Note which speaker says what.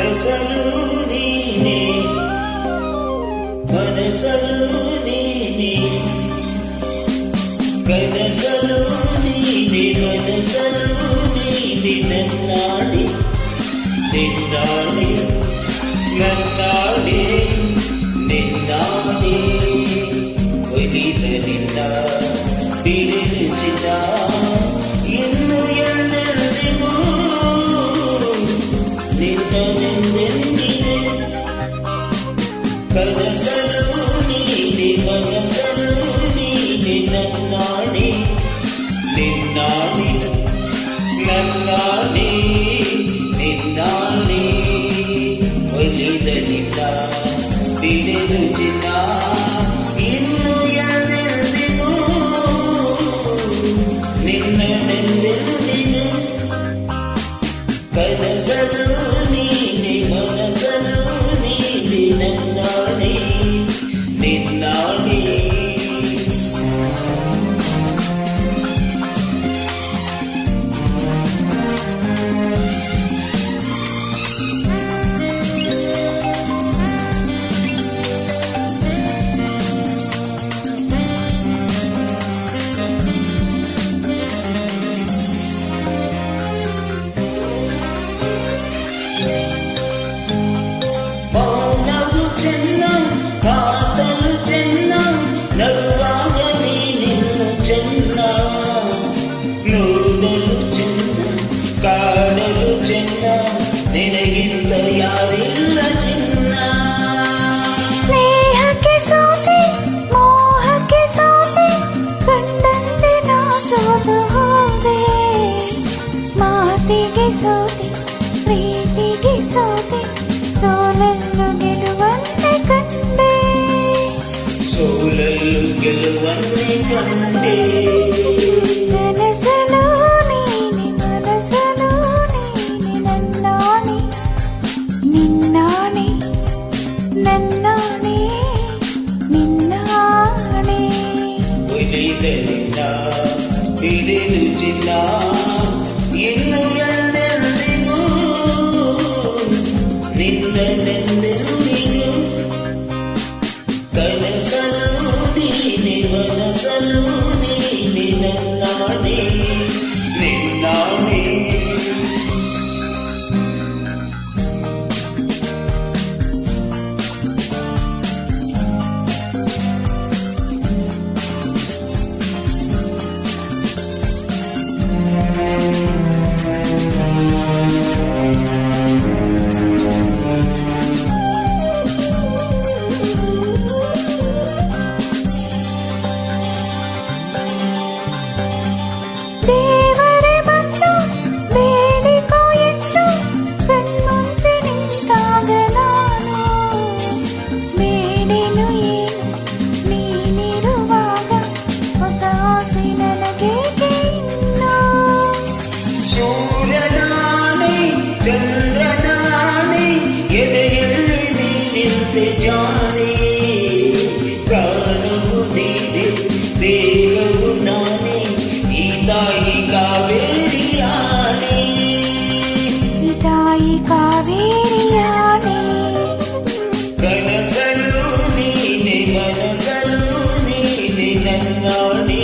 Speaker 1: మనసలు నీనే మనసలు నీనే కనసలు నీనే మనసలు నీనే నన్నాడి నిన్నాడి ನನ್ನಾಡಿ ನಿನ್ನಾಡಿ ಒಲಿದ ನಿನ್ನ ಬಿಡಿದು ಚಿನ್ನ ಇನ್ನು ಎಲ್ಲರಿಗೂ ನಿನ್ನನೆಂದೆಂದಿದೆ ಕನಸಲು ನೀನೆ ಮನಸಲು ನೀನೆ ನನ್ನಾಡಿ ನಿನ್ನಾಡಿ ನನ್ನಾಡಿ ನಿನ್ನಾಡಿ ಒಲಿದ ನಿನ್ನ ಬಿಡಿದು ಚಿನ್ನ ಇನ್ನು ಎಲ್ಲೆಂದಿಗೂ ನಿನ್ನನೆಂದೆಂದಿಗೂ ಕನಸಲು ನೀನೆ ಮನಸಲು ನೀನೆ ನನ್ನಾಡಿ ನಿನ್ನಾಡಿ ಮೌನವು ಚೆನ್ನ ಕಾತಲು ಚೆನ್ನ ನಗುವಾಗ ನೀನಿನ್ನು ಚೆನ್ನ ನೋಡಲು ಚೆನ್ನ ಕಾಡಲು ಚೆನ್ನ ನಿನಗಿಂತ ಯಾರಿಲ್ಲ ಚಿನ್ನ
Speaker 2: ಸ್ನೇಹಕ್ಕೆ ಸೋತೆ ಮೋಹಕ್ಕೆ ಸೋತೆ ಕಂಡಂತೆ ನಾ ಸೋತು ಹೋದೆ ಮಾತಿಗೆ ಸೋತೆ ಪ್ರೀತಿಗೆ ಸೋತೆ ಸೋಲನ್ನು ಗೆಲುವಂತೆ ಕಂಡೆ
Speaker 1: ಸೋಲಲು ಗೆಲುವನ್ನೇ ಕಂಡೆ
Speaker 2: ಕನಸಲು ನೀನೆ ಮನಸಲು ನೀನೆ ನನ್ನಾಣೆ ನಿನ್ನಾಣೆ ನನ್ನಾಣೆ ನಿನ್ನಾಣೆ
Speaker 1: ಒಲಿದ ನಿನ್ನ ಬಿಡಿದು ಚಿನ್ನ ಇನ್ನು ಎಲ್ಲೆಂದಿಗೂ ನಿನ್ನನೆಂದೆಂದಿಗೂ ಕನಸಲು ನೀನೆ ಮನಸಲು ನೀನೆ ನನ್ನಾಡಿ ನಿನ್ನಾಡಿ
Speaker 2: ದೇವರೇ ಬಂದು ಬೇಡಿಕೋ ಎಂದು ಕಣ್ಮುಂದೆ ನಿಂತಾಗ ನಾನು ಬೇಡೇನು ಏನು ನೀನಿರುವಾಗ ಹೊಸ ಆಸೆ ನನಗೇಕೆ ಇನ್ನು
Speaker 1: ಸೂರ್ಯನಾಣೆ ಚಂದ್ರನಾಣೆ ಎದೆಯಲ್ಲಿ ನಿಂತೆ ಜಾಣೆ ಪ್ರಾಣವು ನೀನೆ ದೇಹವು ನಾನೇ ಈ ತಾಯಿ ಕಾವೇರಿಯಾಣೆ
Speaker 2: ಈ ತಾಯಿ ಕಾವೇರಿಯಾಣೆ
Speaker 1: ಕನಸಲು ನೀನೆ ಮನಸಲು ನೀನೆ ನನ್ನಾಡಿ